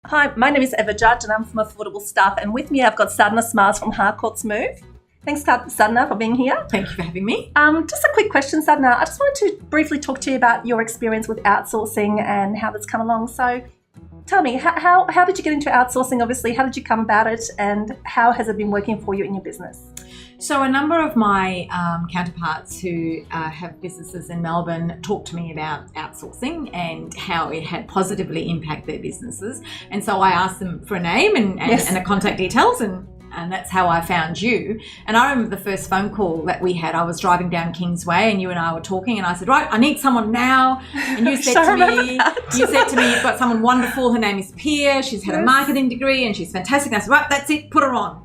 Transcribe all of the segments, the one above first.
Hi, my name is Eva Judge and I'm from Affordable Staff, and with me I've got Sadhana Smiles from Harcourts Move. Thanks, Sadhana, for being here. Thank you for having me. Just a quick question, Sadhana. I just wanted to briefly talk to you about your experience with outsourcing and how that's come along. So tell me, how did you get into outsourcing? Obviously, how did you come about it, and how has it been working for you in your business? So a number of my counterparts who have businesses in Melbourne talked to me about outsourcing and how it had positively impacted their businesses. And so I asked them for a name and the contact details, and that's how I found you. And I remember the first phone call that we had. I was driving down Kingsway and you and I were talking, and I said, right, I need someone now. And you said to me, you've got someone wonderful. Her name is Pia. She's had a marketing degree and she's fantastic. And I said, right, that's it, put her on.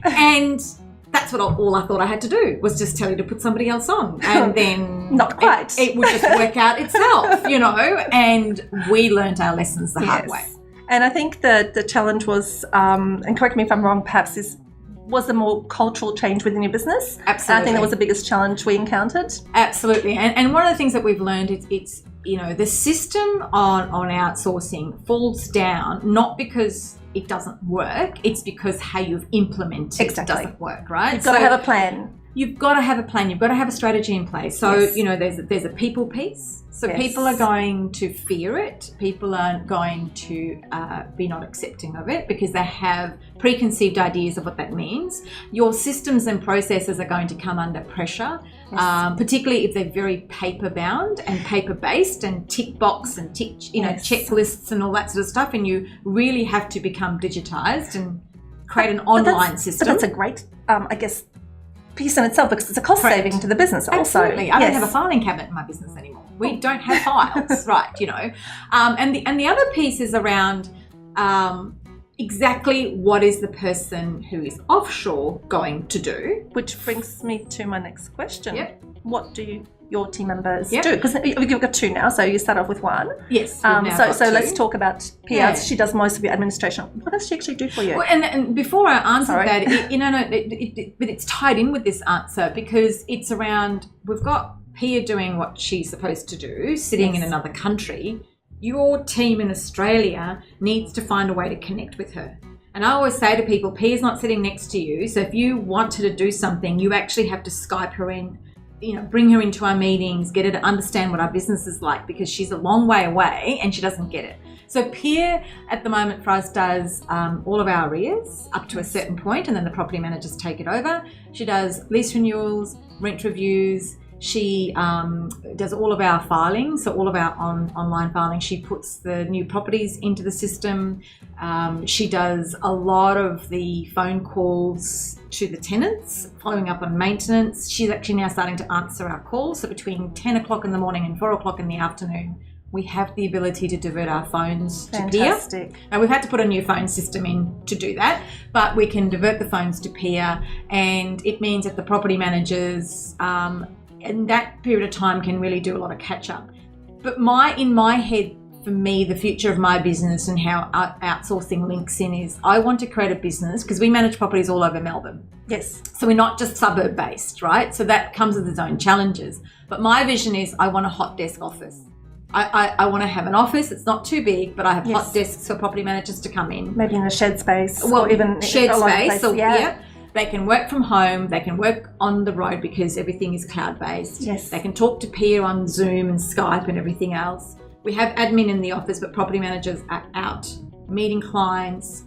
And that's what all I thought I had to do, was just tell you to put somebody else on. And then not quite. It would just work out itself, and we learned our lessons the hard way. And I think the challenge was, and correct me if I'm wrong, perhaps, was the more cultural change within your business. Absolutely. I think that was the biggest challenge we encountered. Absolutely. And one of the things that we've learned is it's the system on outsourcing falls down, not because it doesn't work, it's because how you've implemented it doesn't work, right? You've got to have a plan. You've got to have a plan. You've got to have a strategy in place. So, there's a people piece. So people are going to fear it. People are going to be not accepting of it because they have preconceived ideas of what that means. Your systems and processes are going to come under pressure, particularly if they're very paper bound and paper based and tick box and checklists and all that sort of stuff. And you really have to become digitized and create an online system. But that's a great, piece in itself, because it's a cost saving to the business also. Absolutely. I don't have a filing cabinet in my business anymore. We don't have files, right, And the other piece is around exactly what is the person who is offshore going to do. Which brings me to my next question. Yep. What do your team members do? Because you've got two now, so you start off with one. Yes. So let's talk about Pia. Yeah. She does most of your administration. What does she actually do for you? Well, and before I answer that, but it's tied in with this answer, because it's around, we've got Pia doing what she's supposed to do, sitting in another country. Your team in Australia needs to find a way to connect with her. And I always say to people, Pia's not sitting next to you, so if you want her to do something, you actually have to Skype her in, bring her into our meetings, get her to understand what our business is like, because she's a long way away and she doesn't get it. So Pia at the moment for us does all of our arrears up to a certain point, and then the property managers take it over. She does lease renewals, rent reviews. She does all of our filing, so all of our online filing. She puts the new properties into the system. She does a lot of the phone calls to the tenants, following up on maintenance. She's actually now starting to answer our calls. So between 10 o'clock in the morning and 4 o'clock in the afternoon, we have the ability to divert our phones to Pia. Now, we've had to put a new phone system in to do that, but we can divert the phones to Pia, and it means that the property managers in that period of time can really do a lot of catch up. But in my head, for me, the future of my business and how outsourcing links in is, I want to create a business, because we manage properties all over Melbourne. Yes. So we're not just suburb based, right? So that comes with its own challenges. But my vision is, I want a hot desk office. I want to have an office. It's not too big, but I have hot desks for property managers to come in. Maybe in a shed space. Well, or even shed space. Yeah. They can work from home. They can work on the road because everything is cloud-based. Yes. They can talk to Pia on Zoom and Skype and everything else. We have admin in the office, but property managers are out meeting clients,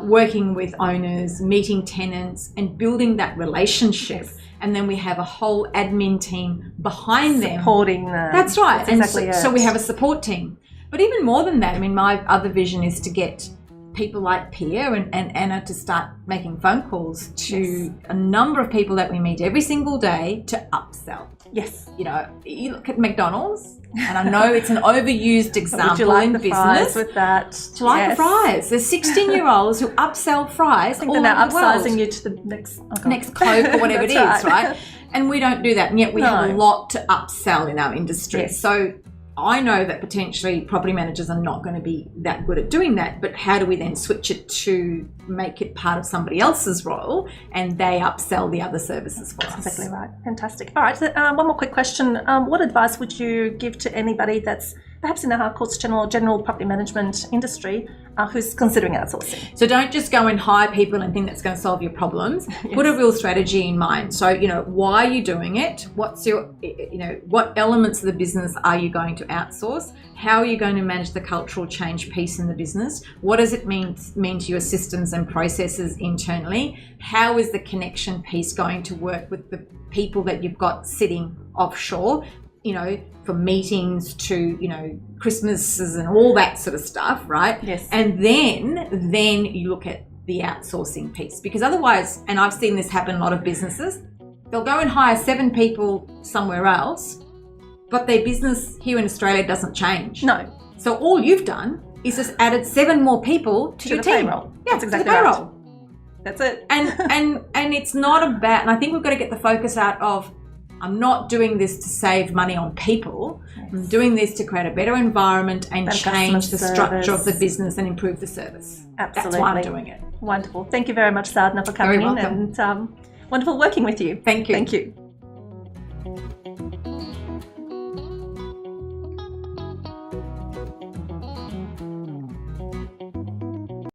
working with owners, meeting tenants, and building that relationship. Yes. And then we have a whole admin team behind them. Supporting them. That's right. That's exactly so we have a support team. But even more than that, my other vision is to get people like Pia and Anna to start making phone calls to a number of people that we meet every single day to upsell. Yes. You look at McDonald's, and I know it's an overused example Would you like in the business. Fries with that? Do you like the fries? There's 16-year-olds who upsell fries. I think they're now upsizing you to the next Coke or whatever it is, right? And we don't do that, and yet we have a lot to upsell in our industry. Yes. So I know that potentially property managers are not going to be that good at doing that, but how do we then switch it to make it part of somebody else's role and they upsell the other services for us? That's exactly right. Fantastic. All right, so, one more quick question. What advice would you give to anybody that's perhaps in the Harcourts general property management industry who's considering outsourcing? So don't just go and hire people and think that's going to solve your problems. Yes. Put a real strategy in mind. So, why are you doing it? What's your, what elements of the business are you going to outsource? How are you going to manage the cultural change piece in the business? What does it mean to your systems and processes internally? How is the connection piece going to work with the people that you've got sitting offshore, from meetings to, Christmases and all that sort of stuff, right? Yes. And then you look at the outsourcing piece, because otherwise, and I've seen this happen in a lot of businesses, they'll go and hire 7 people somewhere else, but their business here in Australia doesn't change. No. So all you've done is just added 7 more people to your team. Payroll. Yeah, that's exactly to the payroll. Right. That's it. And it's not about, and I think we've got to get the focus out of, I'm not doing this to save money on people. Yes. I'm doing this to create a better environment and change the structure of the business and improve the service. Absolutely. That's why I'm doing it. Wonderful. Thank you very much, Sadhna, for coming in, and wonderful working with you. Thank you. Thank you.